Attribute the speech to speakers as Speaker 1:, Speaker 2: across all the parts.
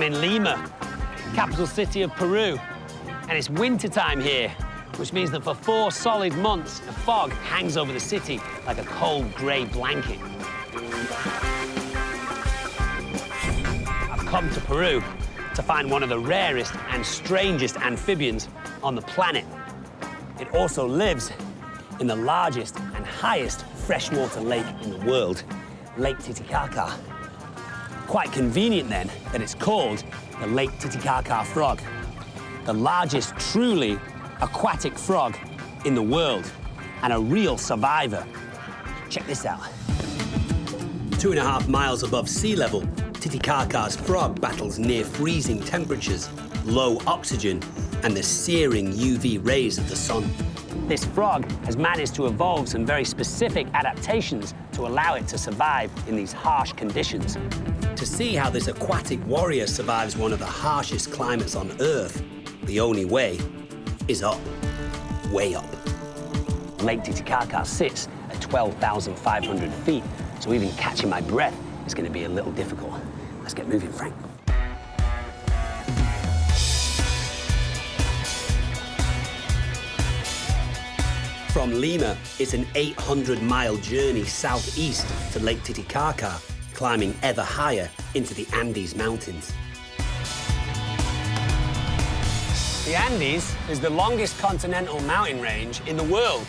Speaker 1: I'm in Lima, capital city of Peru, and it's wintertime here, which means that for 4 solid months, the fog hangs over the city like a cold, grey blanket. I've come to Peru to find one of the rarest and strangest amphibians on the planet. It also lives in the largest and highest freshwater lake in the world, Lake Titicaca. Quite convenient, then, that it's called the Lake Titicaca frog, the largest truly aquatic frog in the world, and a real survivor. Check this out. 2.5 miles above sea level, Titicaca's frog battles near freezing temperatures, low oxygen, and the searing UV rays of the sun. This frog has managed to evolve some very specific adaptations to allow it to survive in these harsh conditions. To see how this aquatic warrior survives one of the harshest climates on Earth, the only way is up, way up. Lake Titicaca sits at 12,500 feet, so even catching my breath is going to be a little difficult. Let's get moving, Frank. From Lima, it's an 800-mile journey southeast to Lake Titicaca, climbing ever higher into the Andes Mountains. The Andes is the longest continental mountain range in the world,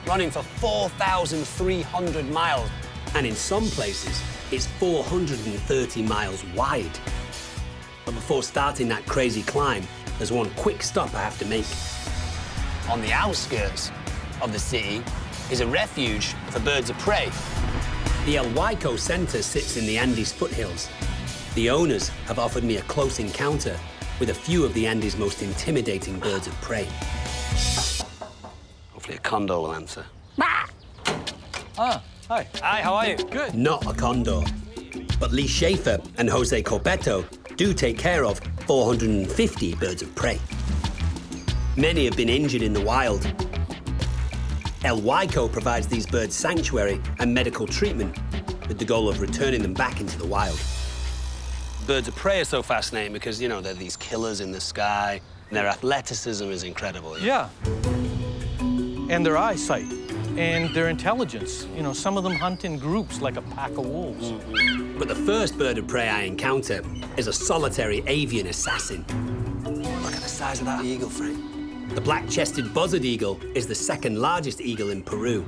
Speaker 1: running for 4,300 miles. And in some places, it's 430 miles wide. But before starting that crazy climb, there's one quick stop I have to make. On the outskirts of the city is a refuge for birds of prey. The El Huayco Center sits in the Andes foothills. The owners have offered me a close encounter with a few of the Andes' most intimidating birds of prey. Hopefully a condor will answer.
Speaker 2: Ah, hi.
Speaker 1: Hi, how are you?
Speaker 2: Good.
Speaker 1: Not a condor. But Lee Schaefer and Jose Corbeto do take care of 450 birds of prey. Many have been injured in the wild. El Huayco provides these birds sanctuary and medical treatment with the goal of returning them back into the wild. Birds of prey are so fascinating because, you know, they're these killers in the sky, and their athleticism is incredible.
Speaker 2: Yeah. And their eyesight and their intelligence. You know, some of them hunt in groups like a pack of wolves.
Speaker 1: But the first bird of prey I encounter is a solitary avian assassin. Look at the size of that eagle, Frank. The black-chested buzzard eagle is the second largest eagle in Peru.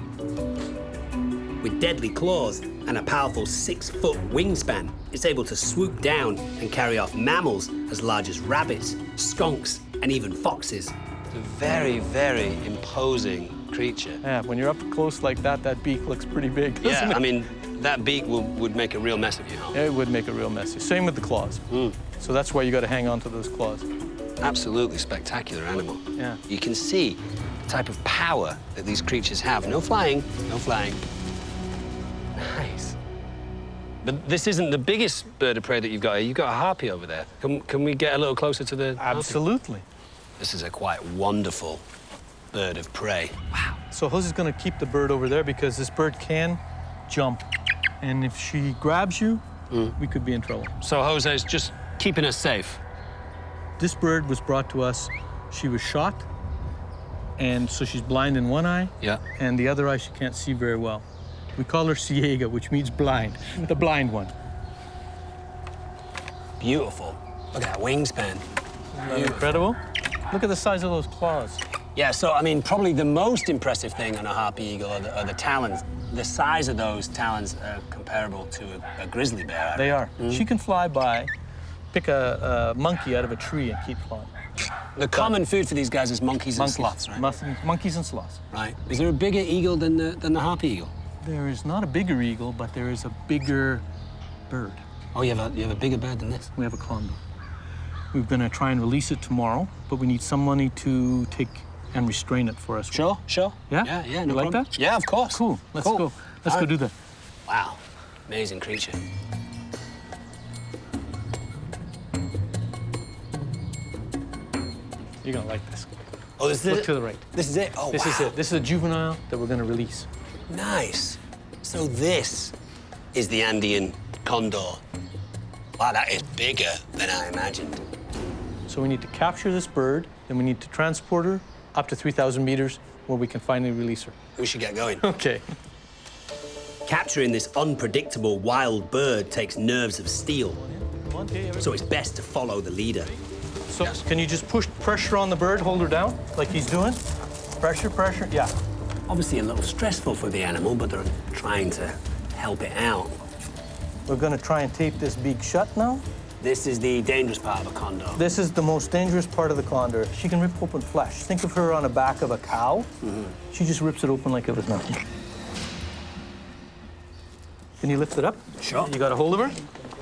Speaker 1: With deadly claws and a powerful 6-foot wingspan, it's able to swoop down and carry off mammals as large as rabbits, skunks, and even foxes. It's a very, very imposing creature.
Speaker 2: Yeah, when you're up close like that, that beak looks pretty big, doesn't it?
Speaker 1: I mean, that beak would make a real mess of you, huh?
Speaker 2: It would make a real mess. Same with the claws. So that's why you got to hang on to those claws.
Speaker 1: Absolutely spectacular animal.
Speaker 2: Yeah.
Speaker 1: You can see the type of power that these creatures have. No flying, no flying. Nice. But this isn't the biggest bird of prey that you've got here. You've got a harpy over there. Can we get a little closer to the
Speaker 2: Absolutely.
Speaker 1: harpy? This is a quite wonderful bird of prey. Wow.
Speaker 2: So Jose's going to keep the bird over there because this bird can jump. And if she grabs you, we could be in trouble.
Speaker 1: So Jose's just keeping us safe.
Speaker 2: This bird was brought to us. She was shot, and so she's blind in one eye.
Speaker 1: Yeah.
Speaker 2: And the other eye she can't see very well. We call her ciega, which means blind, the blind one.
Speaker 1: Beautiful. Look at that wingspan.
Speaker 2: Isn't that incredible? Look at the size of those claws.
Speaker 1: Yeah, so, I mean, probably the most impressive thing on a harpy eagle are the talons. The size of those talons are comparable to a grizzly bear.
Speaker 2: They are. She can fly by, pick a monkey out of a tree and keep flying.
Speaker 1: The common food for these guys is monkeys and sloths, right?
Speaker 2: Monkeys and sloths.
Speaker 1: Right. Is there a bigger eagle than the harpy eagle?
Speaker 2: There is not a bigger eagle, but there is a bigger bird.
Speaker 1: Oh, you have a bigger bird than this?
Speaker 2: We have a condor. We're going to try and release it tomorrow, but we need somebody to take and restrain it for us.
Speaker 1: Sure.
Speaker 2: Yeah?
Speaker 1: Yeah,
Speaker 2: You
Speaker 1: no
Speaker 2: like
Speaker 1: problem.
Speaker 2: that?
Speaker 1: Yeah, of course.
Speaker 2: Cool. Let's go. Let's go do that.
Speaker 1: Wow. Amazing creature.
Speaker 2: You're going to like this.
Speaker 1: Oh, this is
Speaker 2: Look
Speaker 1: it?
Speaker 2: to the right.
Speaker 1: This is it? Oh,
Speaker 2: This is it. This is a juvenile that we're going to release.
Speaker 1: Nice. So this is the Andean condor. Wow, that is bigger than I imagined.
Speaker 2: So we need to capture this bird, then we need to transport her up to 3,000 meters where we can finally release her.
Speaker 1: We should get going.
Speaker 2: Okay.
Speaker 1: Capturing this unpredictable wild bird takes nerves of steel, so it's best to follow the leader.
Speaker 2: So can you just push pressure on the bird, hold her down, like he's doing? Pressure, pressure, yeah.
Speaker 1: Obviously a little stressful for the animal, but they're trying to help it out.
Speaker 2: We're gonna try and tape this beak shut now.
Speaker 1: This is the dangerous part of a condor.
Speaker 2: This is the most dangerous part of the condor. She can rip open flesh. Think of her on the back of a cow. She just rips it open like it was nothing. Can you lift it up?
Speaker 1: Sure.
Speaker 2: You got a hold of her?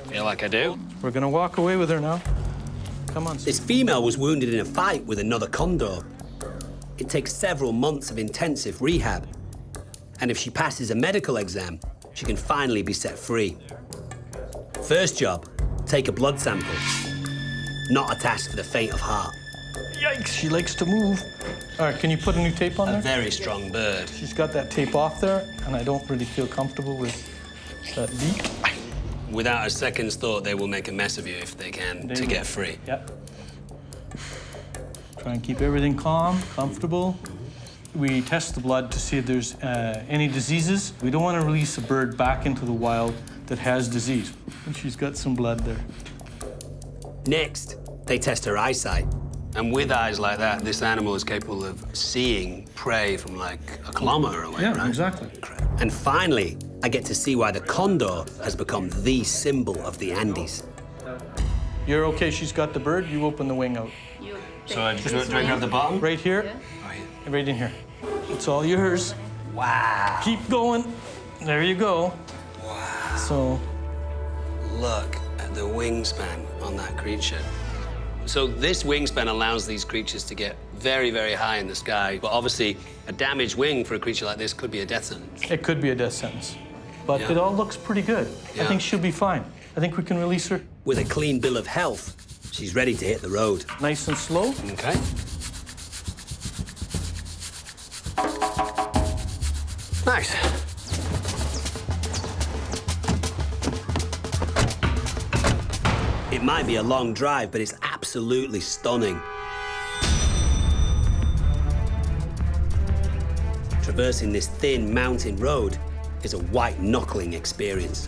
Speaker 1: Feel like I do.
Speaker 2: We're gonna walk away with her now. Come on.
Speaker 1: This female was wounded in a fight with another condor. It takes several months of intensive rehab. And if she passes a medical exam, she can finally be set free. First job, take a blood sample. Not a task for the faint of heart.
Speaker 2: Yikes, she likes to move. All right, can you put a new tape on
Speaker 1: A
Speaker 2: there?
Speaker 1: very strong bird.
Speaker 2: She's got that tape off there, and I don't really feel comfortable with that beak.
Speaker 1: Without a second's thought, they will make a mess of you if they can to get free.
Speaker 2: Yep. Try and keep everything calm, comfortable. We test the blood to see if there's any diseases. We don't want to release a bird back into the wild that has disease. And she's got some blood there.
Speaker 1: Next, they test her eyesight. And with eyes like that, this animal is capable of seeing prey from like a kilometer away, right?
Speaker 2: Exactly.
Speaker 1: And finally, I get to see why the condor has become the symbol of the Andes.
Speaker 2: You're okay, she's got the bird, you open the wing out.
Speaker 1: So do I grab the bottom?
Speaker 2: Right here,
Speaker 1: Right.
Speaker 2: right in here. It's all yours.
Speaker 1: Wow.
Speaker 2: Keep going. There you go.
Speaker 1: Wow.
Speaker 2: So,
Speaker 1: Look at the wingspan on that creature. So this wingspan allows these creatures to get very, very high in the sky. But obviously, a damaged wing for a creature like this could be a death sentence.
Speaker 2: it could be a death sentence. But
Speaker 1: Yeah.
Speaker 2: it all looks pretty good. I
Speaker 1: Yeah.
Speaker 2: think she'll be fine. I think we can release her
Speaker 1: With a clean bill of health, she's ready to hit the road.
Speaker 2: nice and slow.
Speaker 1: Okay. Nice. It might be a long drive, but it's absolutely stunning. Traversing this thin mountain road is a white-knuckling experience.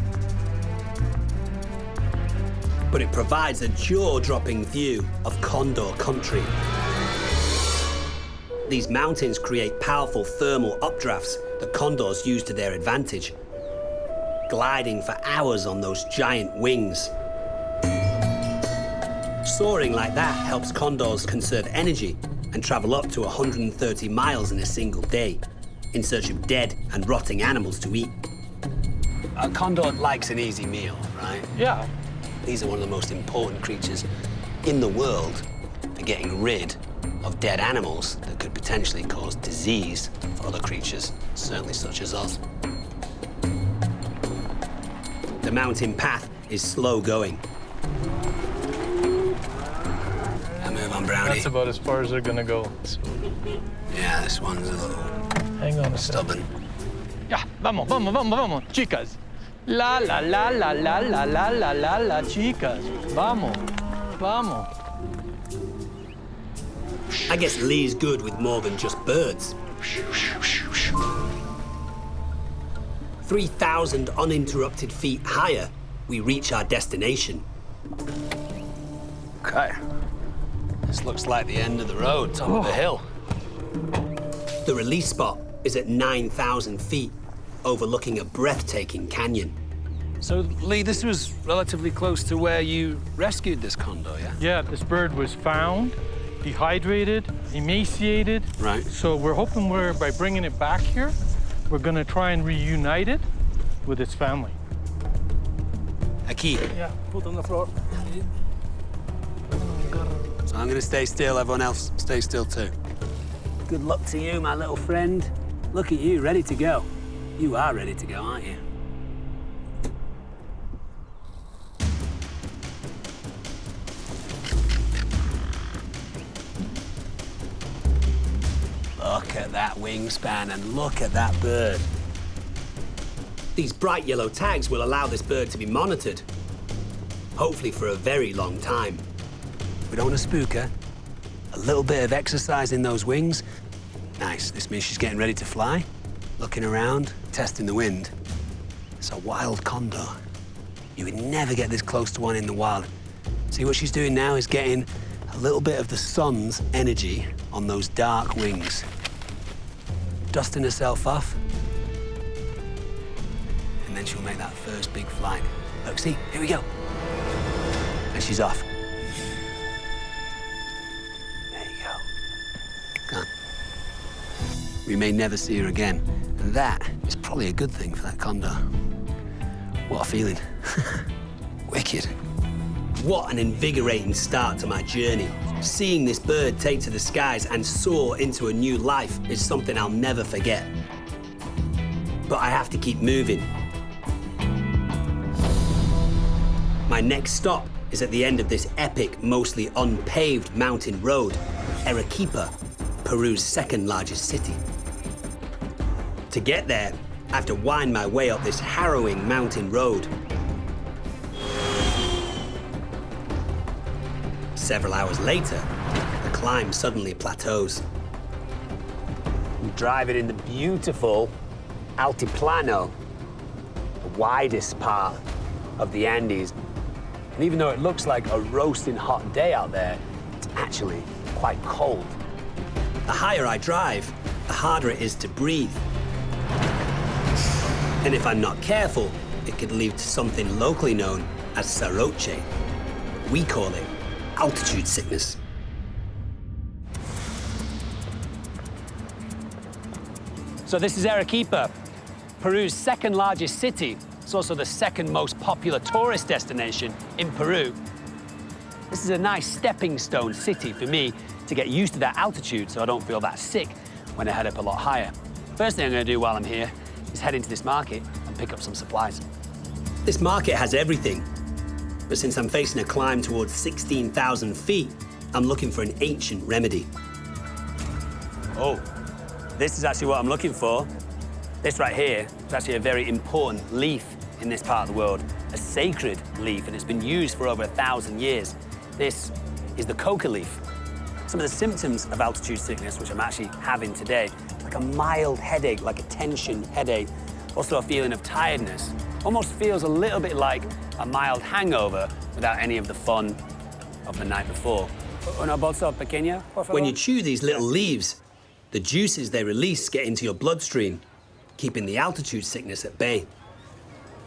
Speaker 1: But it provides a jaw-dropping view of Condor country. These mountains create powerful thermal updrafts that condors use to their advantage, gliding for hours on those giant wings. Soaring like that helps condors conserve energy and travel up to 130 miles in a single day in search of dead and rotting animals to eat. A condor likes an easy meal, right?
Speaker 2: Yeah.
Speaker 1: These are one of the most important creatures in the world for getting rid of dead animals that could potentially cause disease for other creatures, certainly such as us. The mountain path is slow going. Now move on, Brownie.
Speaker 2: That's about as far as they're gonna go.
Speaker 1: Yeah, this one's a little
Speaker 2: Hang on a second.
Speaker 1: stubborn.
Speaker 2: Yeah, vamos, vamos, vamos, vamos, chicas. La la la la la la la la la la, chicas. Vamos, vamos.
Speaker 1: I guess Lee's good with more than just birds. 3,000 uninterrupted feet higher, we reach our destination. Okay. This looks like the end of the road, top of the hill. The release spot is at 9,000 feet, overlooking a breathtaking canyon. So, Lee, this was relatively close to where you rescued this condor, yeah?
Speaker 2: Yeah, this bird was found, dehydrated, emaciated.
Speaker 1: Right.
Speaker 2: So we're hoping by bringing it back here, we're gonna try and reunite it with its family.
Speaker 1: Aquí.
Speaker 2: Yeah, put on the floor.
Speaker 1: So I'm gonna stay still, everyone else stay still too. Good luck to you, my little friend. Look at you, ready to go. You are ready to go, aren't you? Look at that wingspan and look at that bird. These bright yellow tags will allow this bird to be monitored. hopefully for a very long time. We don't want to spook her. A little bit of exercise in those wings. Nice, this means she's getting ready to fly. Looking around, testing the wind. It's a wild condor. You would never get this close to one in the wild. See, what she's doing now is getting a little bit of the sun's energy on those dark wings. Dusting herself off. And then she'll make that first big flight. Look, see, here we go. And she's off. There you go. Gone. We may never see her again. And that is probably a good thing for that condor. What a feeling. Wicked. What an invigorating start to my journey. Seeing this bird take to the skies and soar into a new life is something I'll never forget. But I have to keep moving. My next stop is at the end of this epic, mostly unpaved mountain road, Arequipa, Peru's second largest city. To get there, I have to wind my way up this harrowing mountain road. Several hours later, the climb suddenly plateaus. I'm driving in the beautiful Altiplano, the widest part of the Andes. And even though it looks like a roasting hot day out there, it's actually quite cold. The higher I drive, the harder it is to breathe. And if I'm not careful, it could lead to something locally known as soroche. We call it altitude sickness. So this is Arequipa, Peru's second largest city. It's also the second most popular tourist destination in Peru. This is a nice stepping stone city for me to get used to that altitude so I don't feel that sick when I head up a lot higher. First thing I'm going to do while I'm here is head into this market and pick up some supplies. This market has everything. But since I'm facing a climb towards 16,000 feet, I'm looking for an ancient remedy. Oh, this is actually what I'm looking for. This right here is actually a very important leaf in this part of the world, a sacred leaf, and it's been used for over 1,000 years. This is the coca leaf. Some of the symptoms of altitude sickness, which I'm actually having today, like a mild headache, like a tension headache, also a feeling of tiredness. Almost feels a little bit like a mild hangover without any of the fun of the night before. Una bolsa pequeña, por favor. When you chew these little leaves, the juices they release get into your bloodstream, keeping the altitude sickness at bay.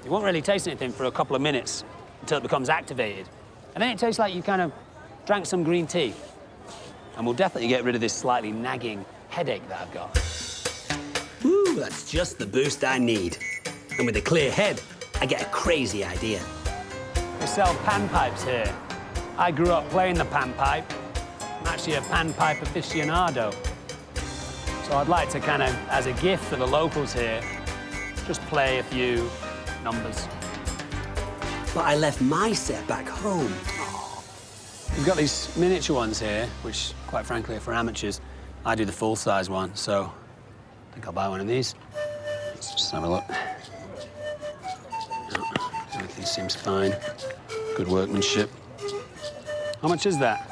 Speaker 1: You won't really taste anything for a couple of minutes until it becomes activated. And then it tastes like you kind of drank some green tea. And we'll definitely get rid of this slightly nagging headache that I've got. Ooh, that's just the boost I need. And with a clear head, I get a crazy idea. We sell panpipes here. I grew up playing the panpipe. I'm actually a panpipe aficionado. So I'd like to kind of, as a gift for the locals here, just play a few numbers. But I left my set back home. Oh. We've got these miniature ones here, which, quite frankly, are for amateurs. I do the full-size one, so I think I'll buy one of these. Let's just have a look. Everything seems fine. Good workmanship. How much is that?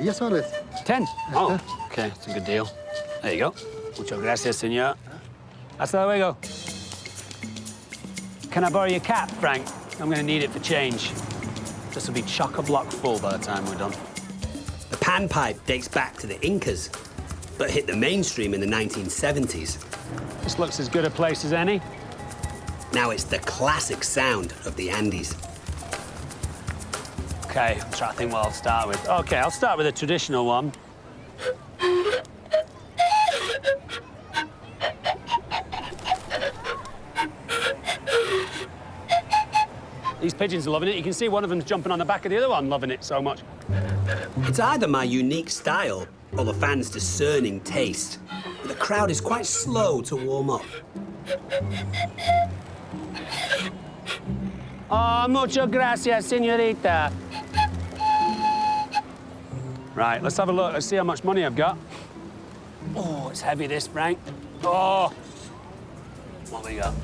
Speaker 3: 10 soles.
Speaker 1: 10? Oh, okay, it's a good deal. There you go. Muchas gracias, señor. Hasta luego. Can I borrow your cap, Frank? I'm going to need it for change. This will be chock-a-block full by the time we're done. The panpipe dates back to the Incas, but hit the mainstream in the 1970s. This looks as good a place as any. Now it's the classic sound of the Andes. Okay, I'm trying to think what I'll start with. Okay, I'll start with a traditional one. These pigeons are loving it. You can see one of them's jumping on the back of the other one, loving it so much. It's either my unique style or the fans' discerning taste. But the crowd is quite slow to warm up. Oh, muchas gracias, señorita. Right, let's have a look. Let's see how much money I've got. Oh, it's heavy, this, Frank. Oh. What we got?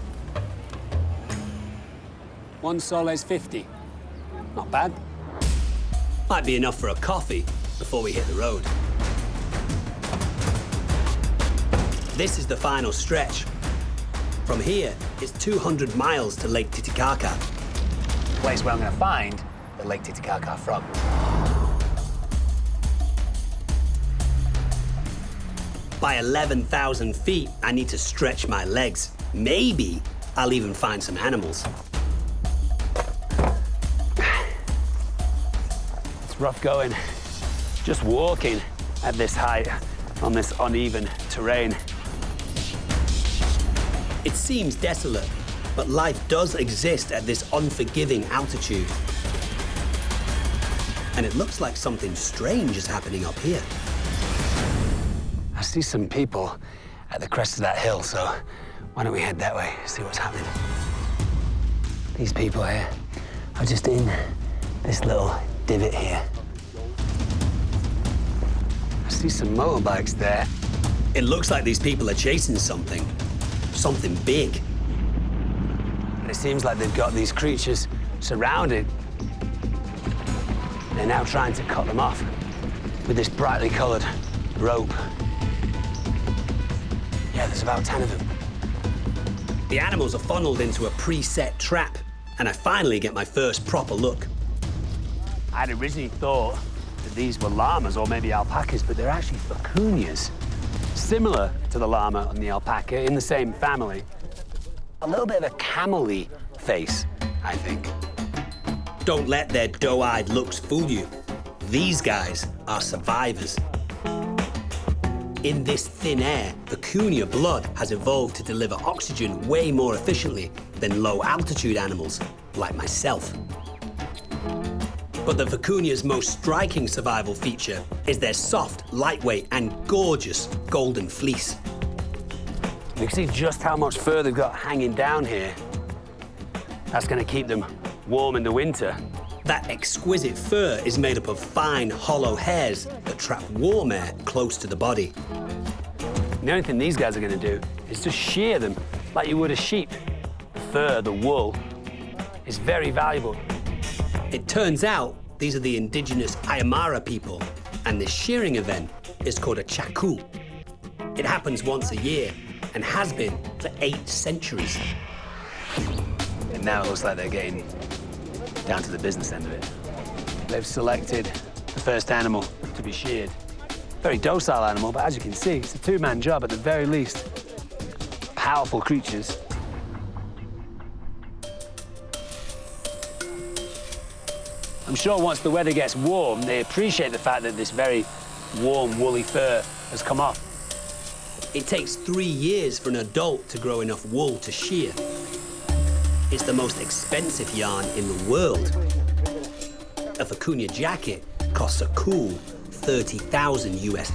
Speaker 1: 1 sol is 50. Not bad. Might be enough for a coffee before we hit the road. This is the final stretch. From here, it's 200 miles to Lake Titicaca. The place where I'm going to find the Lake Titicaca frog. By 11,000 feet, I need to stretch my legs. Maybe I'll even find some animals. It's rough going, just walking at this height on this uneven terrain. It seems desolate, but life does exist at this unforgiving altitude. And it looks like something strange is happening up here. I see some people at the crest of that hill, so why don't we head that way, see what's happening. These people here are just in this little divot here. I see some motorbikes there. It looks like these people are chasing something big. And it seems like they've got these creatures surrounded. They're now trying to cut them off with this brightly colored rope. Yeah, there's about 10 of them. The animals are funneled into a preset trap, and I finally get my first proper look. I'd originally thought that these were llamas or maybe alpacas, but they're actually vicuñas. Similar to the llama and the alpaca, in the same family. A little bit of a camel-y face, I think. Don't let their doe-eyed looks fool you. These guys are survivors. In this thin air, vicuña blood has evolved to deliver oxygen way more efficiently than low-altitude animals like myself. But the vicuña's most striking survival feature is their soft, lightweight, and gorgeous golden fleece. You can see just how much fur they've got hanging down here. That's going to keep them warm in the winter. That exquisite fur is made up of fine, hollow hairs that trap warm air close to the body. The only thing these guys are going to do is just shear them like you would a sheep. The fur, the wool, is very valuable. It turns out these are the indigenous Aymara people, and this shearing event is called a chaku. It happens once a year and has been for 8 centuries. And now it looks like they're getting down to the business end of it. They've selected the first animal to be sheared. Very docile animal, but as you can see, it's a 2-man job at the very least. Powerful creatures. I'm sure once the weather gets warm, they appreciate the fact that this very warm, woolly fur has come off. It takes 3 years for an adult to grow enough wool to shear. It's the most expensive yarn in the world. A vicuña jacket costs a cool $30,000 US.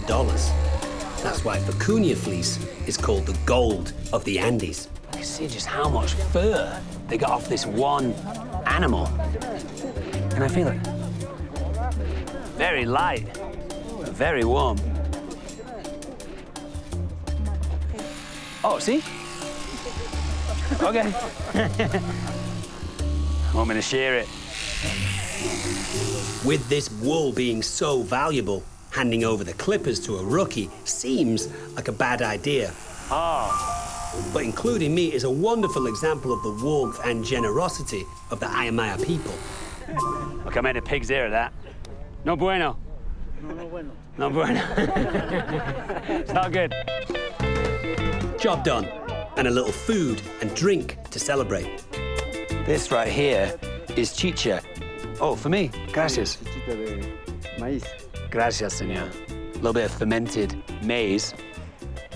Speaker 1: That's why vicuña fleece is called the gold of the Andes. You can see just how much fur they got off this one animal. And I feel it. Very light, but very warm. Oh, see? Okay. Want me to shear it? With this wool being so valuable, handing over the clippers to a rookie seems like a bad idea. But including me is a wonderful example of the warmth and generosity of the Aymara people. Look, I made a pig's ear of that. No bueno. No bueno. No bueno. It's not good. Job done. And a little food and drink to celebrate. This right here is chicha. Oh, for me. Gracias.
Speaker 3: Chicha de maíz.
Speaker 1: Gracias, senor. A little bit of fermented maize,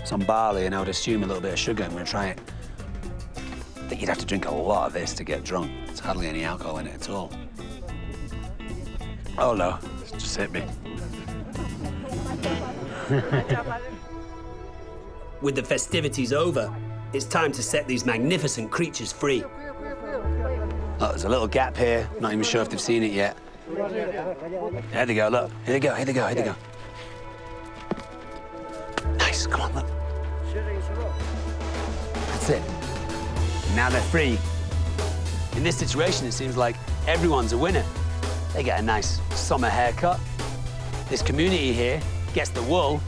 Speaker 1: some barley, and I would assume a little bit of sugar. I'm gonna try it. I think you'd have to drink a lot of this to get drunk. There's hardly any alcohol in it at all. Oh no, it just hit me. With the festivities over, it's time to set these magnificent creatures free. Oh, there's a little gap here. Not even sure if they've seen it yet. There they go, look. Here they go, here they go, here they go. Nice, come on, look. That's it. Now they're free. In this situation, it seems like everyone's a winner. they get a nice summer haircut. This community here gets the wool,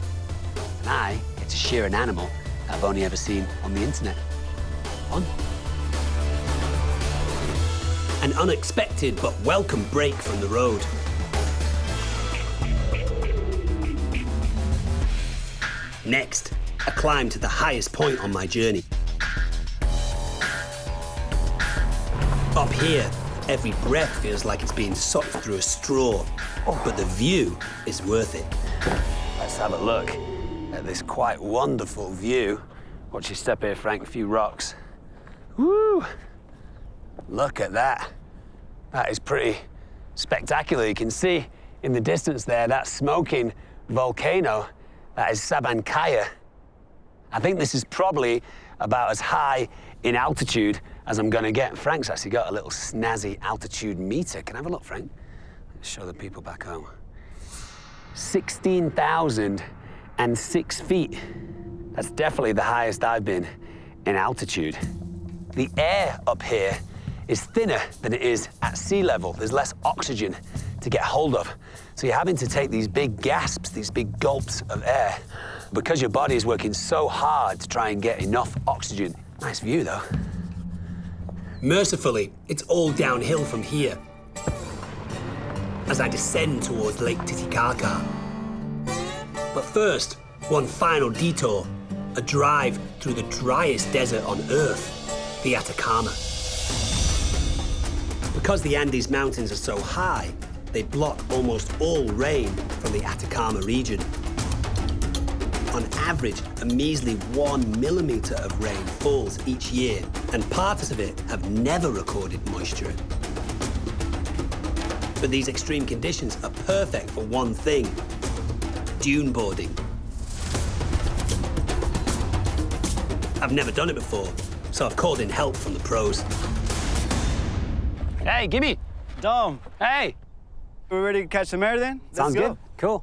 Speaker 1: and I get to shear an animal that I've only ever seen on the internet. Fun. An unexpected but welcome break from the road. Next, a climb to the highest point on my journey. Up here, every breath feels like it's being sucked through a straw, but the view is worth it. Let's have a look at this quite wonderful view. Watch you step here, Frank, a few rocks. Woo! Look at that. That is pretty spectacular. You can see in the distance there, that smoking volcano. That is Sabancaya. I think this is probably about as high in altitude as I'm gonna get. Frank's actually got a little snazzy altitude meter. Can I have a look, Frank? Let's show the people back home. 16,006 feet. That's definitely the highest I've been in altitude. The air up here is thinner than it is at sea level. There's less oxygen to get hold of. So you're having to take these big gasps, these big gulps of air, because your body is working so hard to try and get enough oxygen. Nice view, though. Mercifully, it's all downhill from here as I descend towards Lake Titicaca. But first, one final detour, a drive through the driest desert on Earth, the Atacama. Because the Andes Mountains are so high, they block almost all rain from the Atacama region. On average, a measly 1 millimeter of rain falls each year, and parts of it have never recorded moisture. But these extreme conditions are perfect for one thing: dune boarding. I've never done it before, so I've called in help from the pros. Hey, gimme.
Speaker 3: Dom.
Speaker 1: Hey.
Speaker 3: We're ready to catch some air then?
Speaker 1: Sounds good. Cool.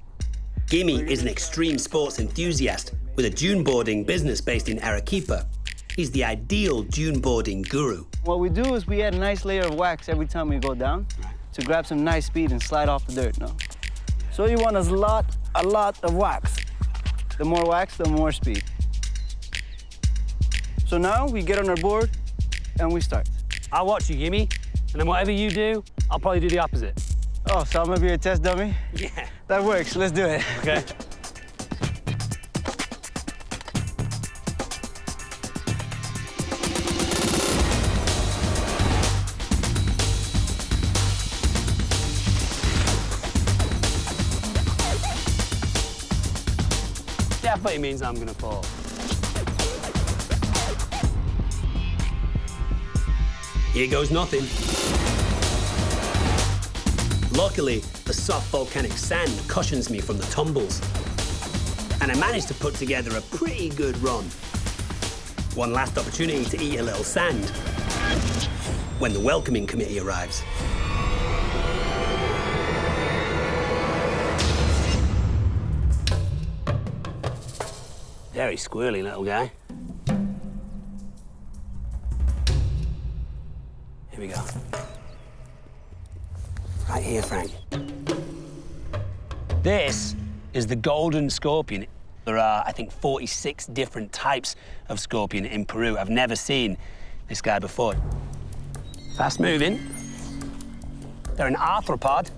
Speaker 1: Gimme is an extreme sports enthusiast with a dune boarding business based in Arequipa. He's the ideal dune boarding guru.
Speaker 3: What we do is we add a nice layer of wax every time we go down to grab some nice speed and slide off the dirt, no? So you want a lot of wax. The more wax, the more speed. So now we get on our board and we start.
Speaker 1: I'll watch you, Gimme, and then whatever you do, I'll probably do the opposite.
Speaker 3: Oh, so I'm gonna be your test dummy?
Speaker 1: Yeah.
Speaker 3: That works, let's do it.
Speaker 1: Okay. Yeah, but it means I'm gonna fall. Here goes nothing. Luckily, the soft volcanic sand cushions me from the tumbles, and I managed to put together a pretty good run. One last opportunity to eat a little sand when the welcoming committee arrives. Very squirrely little guy. Here we go. Right here, Frank. This is the golden scorpion. There are, I think, 46 different types of scorpion in Peru. I've never seen this guy before. Fast moving. They're an arthropod,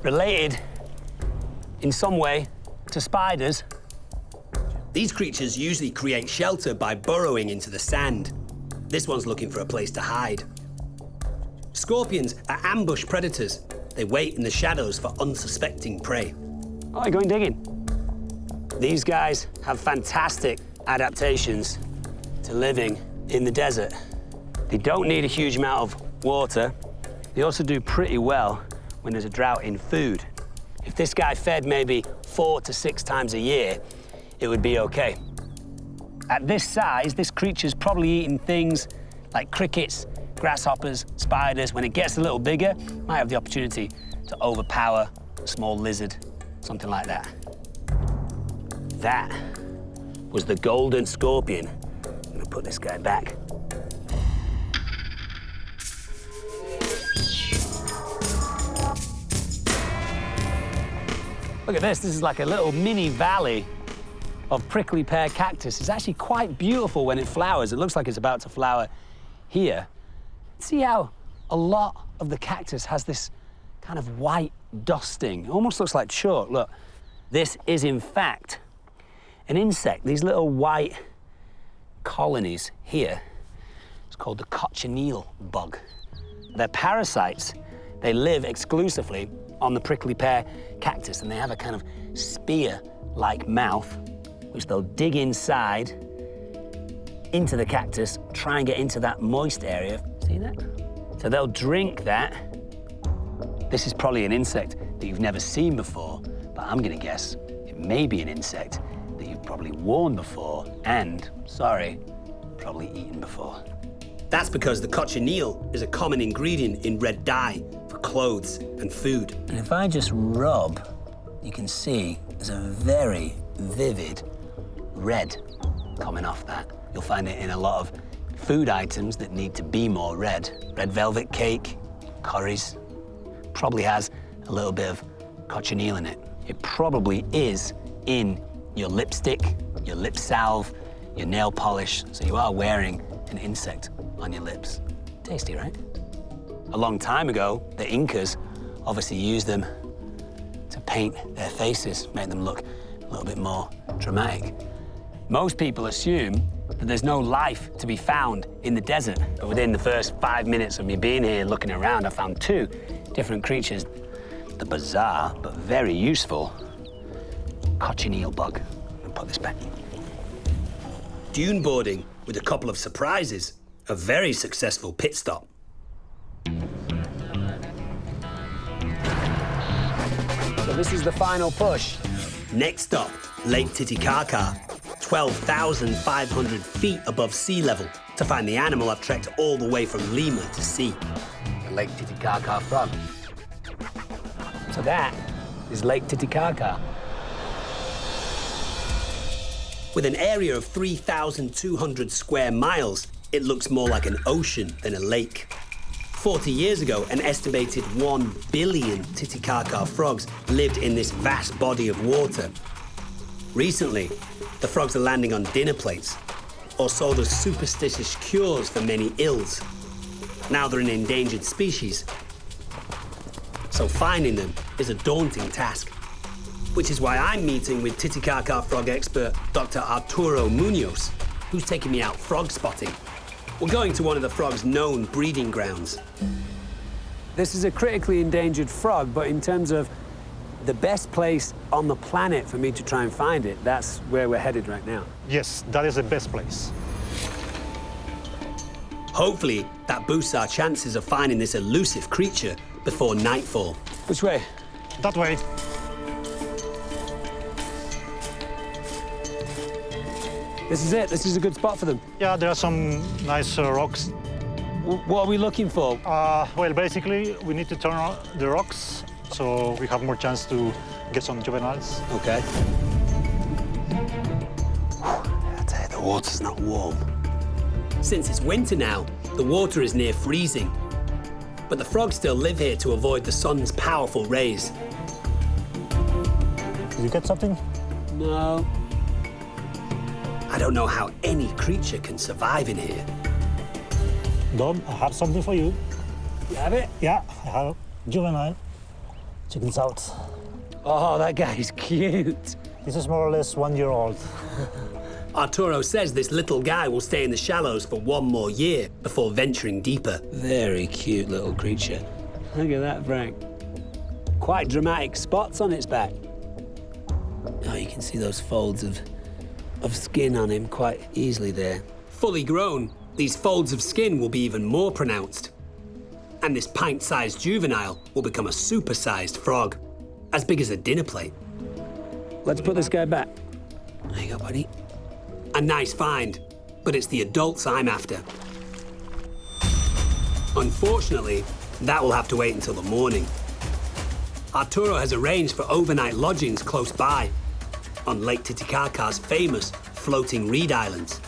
Speaker 1: related in some way to spiders. These creatures usually create shelter by burrowing into the sand. This one's looking for a place to hide. Scorpions are ambush predators. They wait in the shadows for unsuspecting prey. Oh, you're going digging. These guys have fantastic adaptations to living in the desert. They don't need a huge amount of water. They also do pretty well when there's a drought in food. If this guy fed maybe 4 to 6 times a year, it would be okay. At this size, this creature's probably eating things like crickets, grasshoppers, spiders. When it gets a little bigger, might have the opportunity to overpower a small lizard, something like that. That was the golden scorpion. I'm gonna put this guy back. Look at this. This is like a little mini valley of prickly pear cactus. It's actually quite beautiful when it flowers. It looks like it's about to flower here. See how a lot of the cactus has this kind of white dusting. It almost looks like chalk. Look, this is in fact an insect. These little white colonies here, it's called the cochineal bug. They're parasites. They live exclusively on the prickly pear cactus, and they have a kind of spear-like mouth, which they'll dig inside into the cactus, try and get into that moist area. See that? So they'll drink that. This is probably an insect that you've never seen before, but I'm gonna guess it may be an insect that you've probably worn before and, sorry, probably eaten before. That's because the cochineal is a common ingredient in red dye for clothes and food. And if I just rub, you can see there's a very vivid red coming off that. You'll find it in a lot of food items that need to be more red. Red velvet cake, curries, probably has a little bit of cochineal in it. It probably is in your lipstick, your lip salve, your nail polish, so you are wearing an insect on your lips. Tasty, right? A long time ago, the Incas obviously used them to paint their faces, make them look a little bit more dramatic. Most people assume that there's no life to be found in the desert, but within the first 5 minutes of me being here looking around, I found 2 different creatures. The bizarre, but very useful, cochineal bug. I'll put this back. Dune boarding with a couple of surprises. A very successful pit stop. So this is the final push. Next up, Lake Titicaca, 12,500 feet above sea level. To find the animal, I've trekked all the way from Lima to see. The Lake Titicaca frog. So that is Lake Titicaca. With an area of 3,200 square miles, it looks more like an ocean than a lake. 40 years ago, an estimated 1 billion Titicaca frogs lived in this vast body of water. Recently, the frogs are landing on dinner plates or sold as superstitious cures for many ills. Now they're an endangered species, so finding them is a daunting task. Which is why I'm meeting with Titicaca frog expert Dr. Arturo Munoz, who's taking me out frog spotting. We're going to one of the frog's known breeding grounds. This is a critically endangered frog, but in terms of the best place on the planet for me to try and find it, that's where we're headed right now.
Speaker 4: Yes, that is the best place.
Speaker 1: Hopefully, that boosts our chances of finding this elusive creature before nightfall. Which way?
Speaker 4: That way.
Speaker 1: This is it. This is a good spot for them.
Speaker 4: Yeah, there are some nice rocks.
Speaker 1: What are we looking for?
Speaker 4: Well, basically, we need to turn on the rocks so we have more chance to get some juveniles.
Speaker 1: Okay. I tell you, the water's not warm. Since it's winter now, the water is near freezing. But the frogs still live here to avoid the sun's powerful rays.
Speaker 4: Did you get something?
Speaker 1: No. I don't know how any creature can survive in here.
Speaker 4: Dom, I have something for you.
Speaker 1: You have it?
Speaker 4: Yeah, I have juvenile. Check this out.
Speaker 1: Oh, that guy's cute.
Speaker 4: This is more or less 1 year old.
Speaker 1: Arturo says this little guy will stay in the shallows for 1 more year before venturing deeper. Very cute little creature. Look at that, Frank. Quite dramatic spots on its back. Oh, you can see those folds of skin on him quite easily there. Fully grown, these folds of skin will be even more pronounced. And this pint-sized juvenile will become a super-sized frog, as big as a dinner plate. Let's put this guy back. There you go, buddy. A nice find, but it's the adults I'm after. Unfortunately, that will have to wait until the morning. Arturo has arranged for overnight lodgings close by, on Lake Titicaca's famous floating reed islands.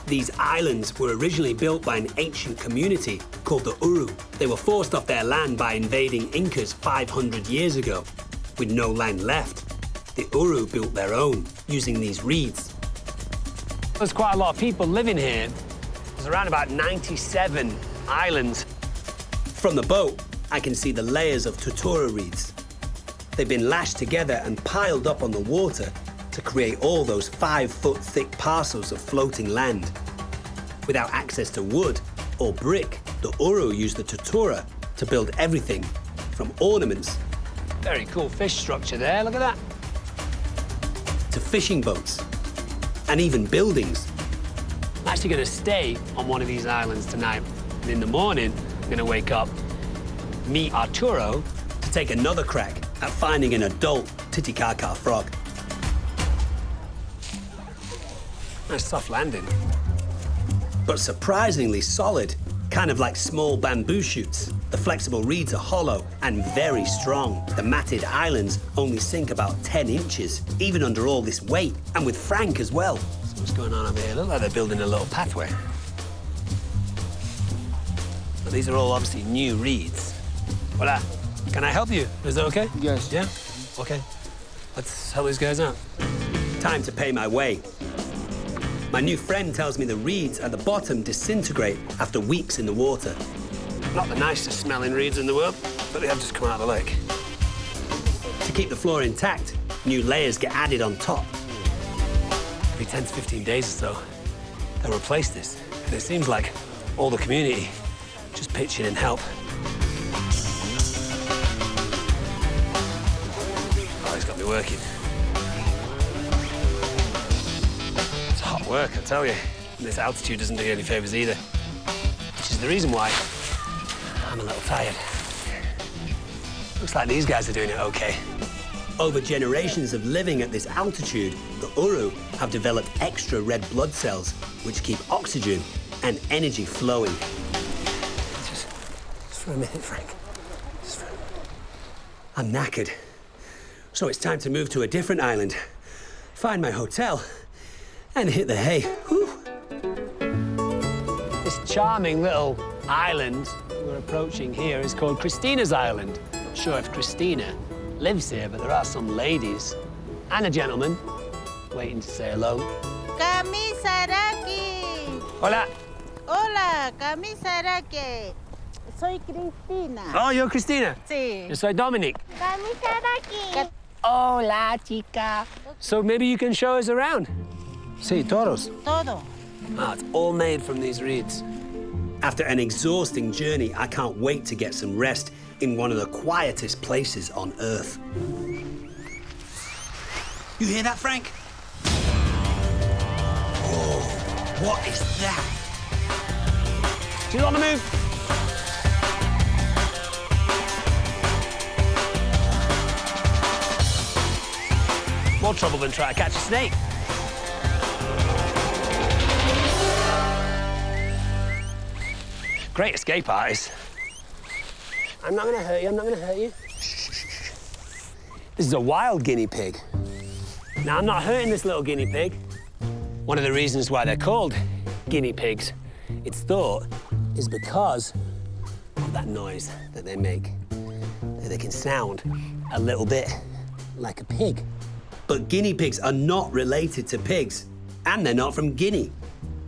Speaker 1: These islands were originally built by an ancient community called the Uru. They were forced off their land by invading Incas 500 years ago, with no land left. the Uru built their own using these reeds. There's quite a lot of people living here. There's around about 97 islands. From the boat, I can see the layers of totora reeds. They've been lashed together and piled up on the water to create all those 5-foot thick parcels of floating land. Without access to wood or brick, the Uru used the totora to build everything from ornaments. Very cool fish structure there, look at that. To fishing boats and even buildings. I'm actually going to stay on one of these islands tonight. And in the morning, I'm going to wake up, meet Arturo to take another crack at finding an adult Titicaca frog. Nice soft landing. But surprisingly solid, kind of like small bamboo shoots. The flexible reeds are hollow and very strong. The matted islands only sink about 10 inches, even under all this weight, and with Frank as well. So what's going on over here? Look like they're building a little pathway. But these are all obviously new reeds. Hola, can I help you? Is that okay?
Speaker 3: Yes.
Speaker 1: Yeah? Okay. Let's help these guys out. Time to pay my way. My new friend tells me the reeds at the bottom disintegrate after weeks in the water. Not the nicest smelling reeds in the world, but they have just come out of the lake. To keep the floor intact, new layers get added on top. Every 10 to 15 days or so, they'll replace this. And it seems like all the community just pitch in and help. Oh, he's got me working. It's hot work, I tell you. And this altitude doesn't do you any favors either. Which is the reason why I'm a little tired. Looks like these guys are doing it okay. Over generations of living at this altitude, the Uru have developed extra red blood cells, which keep oxygen and energy flowing. Just for a minute, Frank. Just for a minute. I'm knackered. So it's time to move to a different island, find my hotel, and hit the hay. Whew. This charming little island we're approaching here is called Christina's Island. Not sure if Christina lives here, but there are some ladies and a gentleman waiting to say hello.
Speaker 5: Kamisaraki.
Speaker 1: Hola.
Speaker 5: Hola, Kamisaraki. Soy Cristina.
Speaker 1: Oh, you're Christina?
Speaker 5: Sí.
Speaker 1: Yo soy Dominic.
Speaker 5: Kamisaraki.
Speaker 1: Hola, chica. So maybe you can show us around. Sí, toros.
Speaker 5: Todo.
Speaker 1: Ah, it's all made from these reeds. After an exhausting journey, I can't wait to get some rest in one of the quietest places on Earth. You hear that, Frank? Oh, what is that? Do you want to move? More trouble than trying to catch a snake. Great escape artist. I'm not gonna hurt you, I'm not gonna hurt you. Shh. This is a wild guinea pig. Now, I'm not hurting this little guinea pig. One of the reasons why they're called guinea pigs, it's thought, is because of that noise that they make. They can sound a little bit like a pig. But guinea pigs are not related to pigs, and they're not from Guinea.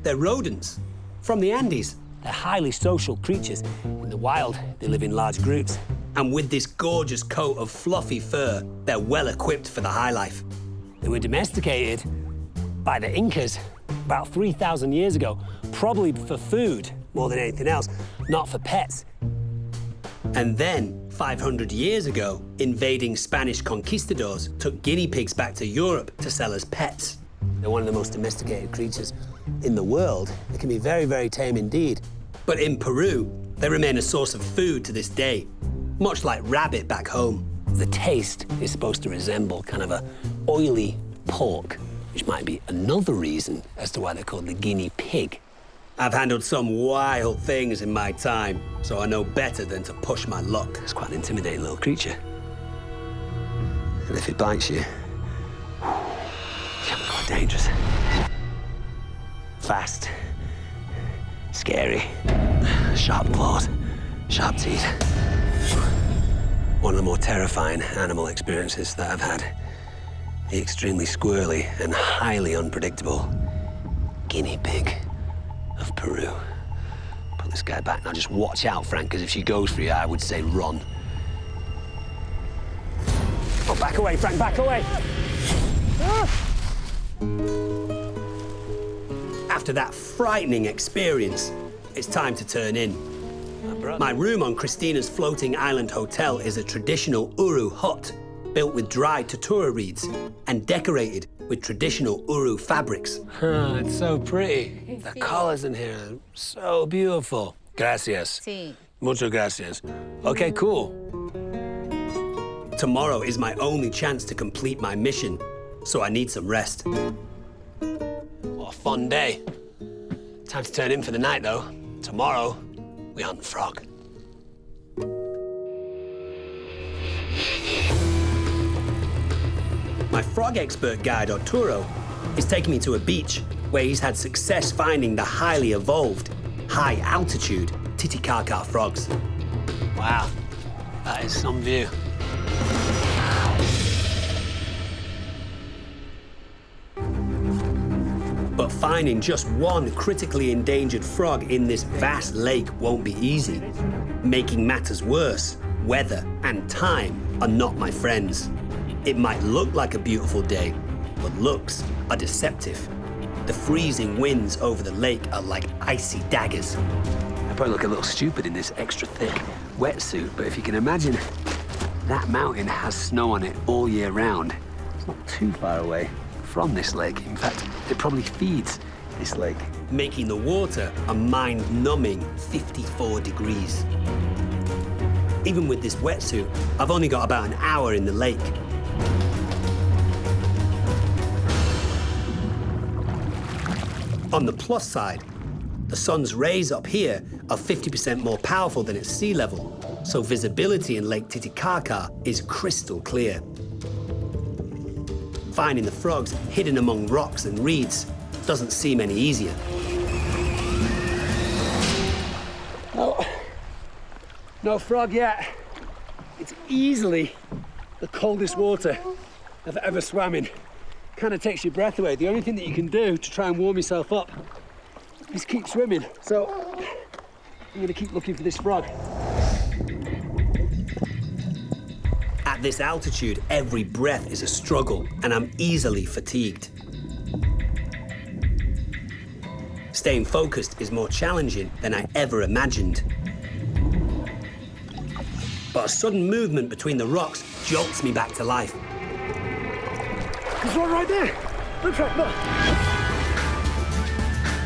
Speaker 1: They're rodents from the Andes. They're highly social creatures. In the wild, they live in large groups. And with this gorgeous coat of fluffy fur, they're well equipped for the high life. They were domesticated by the Incas about 3,000 years ago, probably for food more than anything else, not for pets. And then, 500 years ago, invading Spanish conquistadors took guinea pigs back to Europe to sell as pets. They're one of the most domesticated creatures in the world. They can be very, very tame indeed. But in Peru, they remain a source of food to this day, much like rabbit back home. The taste is supposed to resemble kind of a oily pork, which might be another reason as to why they're called the guinea pig. I've handled some wild things in my time, so I know better than to push my luck. It's quite an intimidating little creature. And if it bites you, it's quite dangerous. Fast, scary, sharp claws, sharp teeth. One of the more terrifying animal experiences that I've had the extremely squirrely and highly unpredictable guinea pig of Peru. Put this guy back. Now just watch out, Frank, because if she goes for you, I would say run. Oh, back away, Frank, back away! After that frightening experience, it's time to turn in. My room on Christina's floating island hotel is a traditional Uru hut, built with dried totora reeds and decorated with traditional Uru fabrics. It's so pretty. The colors in here are so beautiful. Gracias.
Speaker 5: Sí.
Speaker 1: Muchas gracias. Okay, cool. Tomorrow is my only chance to complete my mission, so I need some rest. What a fun day. Time to turn in for the night, though. Tomorrow, we hunt frog. My frog expert guide, Arturo, is taking me to a beach where he's had success finding the highly evolved, high-altitude Titicaca frogs. Wow, that is some view. But finding just one critically endangered frog in this vast lake won't be easy. Making matters worse, weather and time are not my friends. It might look like a beautiful day, but looks are deceptive. The freezing winds over the lake are like icy daggers. I probably look a little stupid in this extra thick wetsuit, but if you can imagine, that mountain has snow on it all year round. It's not too far away from this lake. In fact, it probably feeds this lake, making the water a mind-numbing 54 degrees. Even with this wetsuit, I've only got about an hour in the lake. On the plus side, the sun's rays up here are 50% more powerful than at sea level, so visibility in Lake Titicaca is crystal clear. Finding the frogs hidden among rocks and reeds doesn't seem any easier. Oh, no frog yet. It's easily the coldest water I've ever swam in. Kind of takes your breath away. The only thing that you can do to try and warm yourself up is keep swimming. So I'm gonna keep looking for this frog. At this altitude, every breath is a struggle, and I'm easily fatigued. Staying focused is more challenging than I ever imagined. But a sudden movement between the rocks jolts me back to life. There's one right there. Look.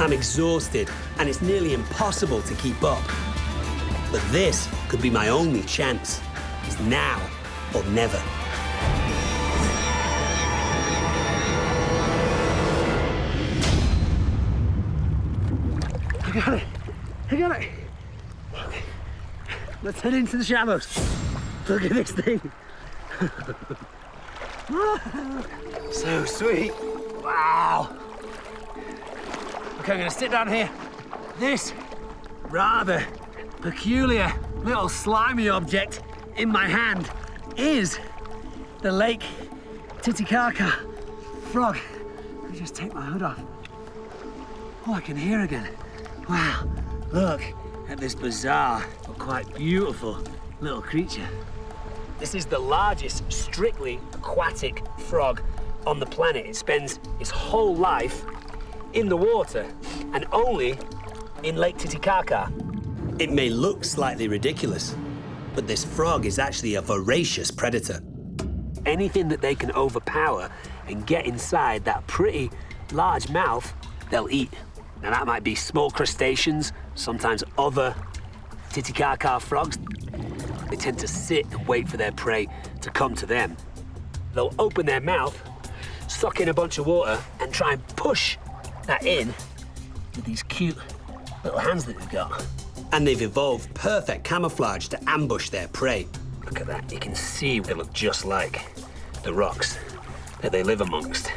Speaker 1: I'm exhausted, and it's nearly impossible to keep up. But this could be my only chance. It's now or never. I got it. Let's head into the shadows. Look at this thing. So sweet. Wow. Okay, I'm gonna sit down here. This rather peculiar little slimy object in my hand is the Lake Titicaca frog. Let me just take my hood off. Oh, I can hear again. Wow, look at this bizarre but quite beautiful little creature. This is the largest strictly aquatic frog on the planet. It spends its whole life in the water and only in Lake Titicaca. It may look slightly ridiculous, but this frog is actually a voracious predator. Anything that they can overpower and get inside that pretty large mouth, they'll eat. Now that might be small crustaceans, sometimes other Titicaca frogs. They tend to sit and wait for their prey to come to them. They'll open their mouth, suck in a bunch of water, and try and push that in with these cute little hands that they've got. And they've evolved perfect camouflage to ambush their prey. Look at that, you can see they look just like the rocks that they live amongst.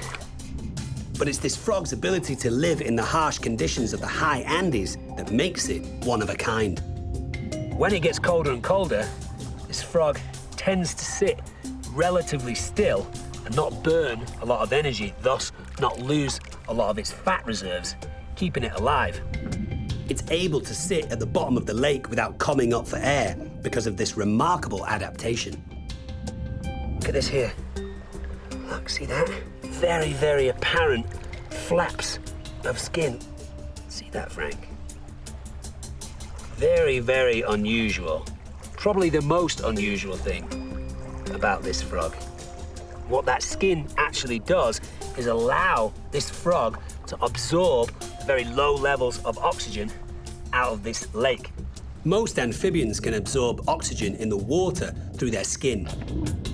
Speaker 1: But it's this frog's ability to live in the harsh conditions of the high Andes that makes it one of a kind. When it gets colder and colder, this frog tends to sit relatively still, but when it gets warmer, it will and not burn a lot of energy, thus not lose a lot of its fat reserves, keeping it alive. It's able to sit at the bottom of the lake without coming up for air because of this remarkable adaptation. Look at this here. Look, see that? Very, very apparent flaps of skin. See that, Frank? Very, very unusual. Probably the most unusual thing about this frog. What that skin actually does is allow this frog to absorb very low levels of oxygen out of this lake. Most amphibians can absorb oxygen in the water through their skin,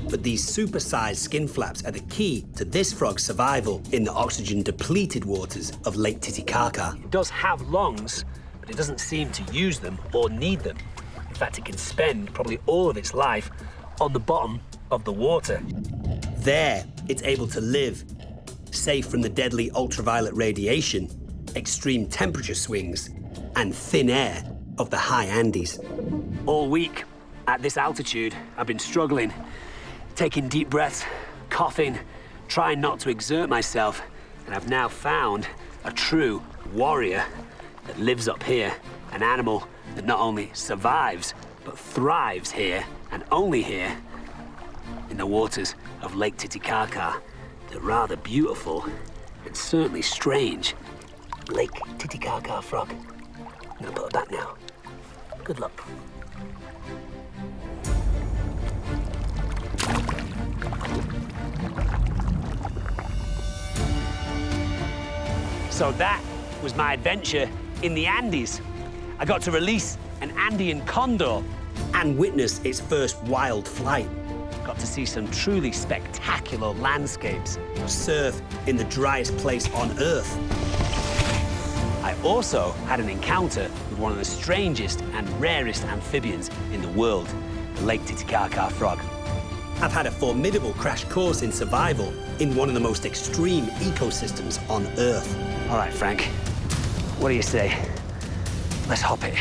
Speaker 1: but these supersized skin flaps are the key to this frog's survival in the oxygen-depleted waters of Lake Titicaca. It does have lungs, but it doesn't seem to use them or need them. In fact, it can spend probably all of its life on the bottom of the water. There, it's able to live, safe from the deadly ultraviolet radiation, extreme temperature swings, and thin air of the high Andes. All week, at this altitude, I've been struggling, taking deep breaths, coughing, trying not to exert myself, and I've now found a true warrior that lives up here, an animal that not only survives, but thrives here, and only here, in the waters of Lake Titicaca, the rather beautiful and certainly strange Lake Titicaca frog. I'm gonna put it back now. Good luck. So that was my adventure in the Andes. I got to release an Andean condor and witness its first wild flight. Got to see some truly spectacular landscapes, surf in the driest place on Earth. I also had an encounter with one of the strangest and rarest amphibians in the world, the Lake Titicaca frog. I've had a formidable crash course in survival in one of the most extreme ecosystems on Earth. All right, Frank, what do you say? Let's hop it.